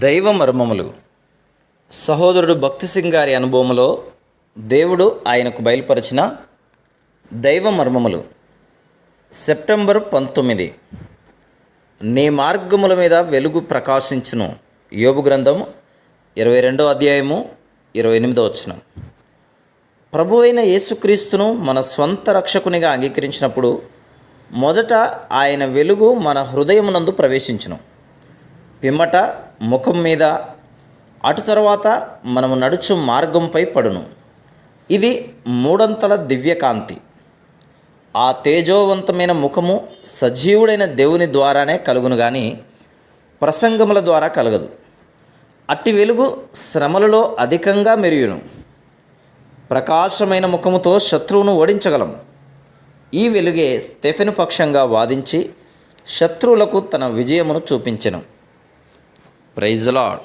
దైవ మర్మములు. సహోదరుడు భక్తి సింగ్ గారి అనుభవంలో దేవుడు ఆయనకు బయలుపరిచిన దైవ మర్మములు. సెప్టెంబర్ 19. నీ మార్గముల మీద వెలుగు ప్రకాశించును. యోబు గ్రంథం 22వ అధ్యాయము 28వ వచనం. ప్రభు అయిన యేసుక్రీస్తును మన స్వంత రక్షకునిగా అంగీకరించినప్పుడు మొదట ఆయన వెలుగు మన హృదయమునందు ప్రవేశించును. పిమ్మట ముఖం మీద, అటు తర్వాత మనము నడుచు మార్గంపై పడును. ఇది మూడంతల దివ్యకాంతి. ఆ తేజోవంతమైన ముఖము సజీవుడైన దేవుని ద్వారానే కలుగును గాని ప్రసంగముల ద్వారా కలగదు. అట్టి వెలుగు శ్రమలలో అధికంగా మెరియును. ప్రకాశమైన ముఖముతో శత్రువును ఓడించగలం. ఈ వెలుగే స్టెఫెను పక్షంగా వాదించి శత్రువులకు తన విజయమును చూపించెను. Praise the lord.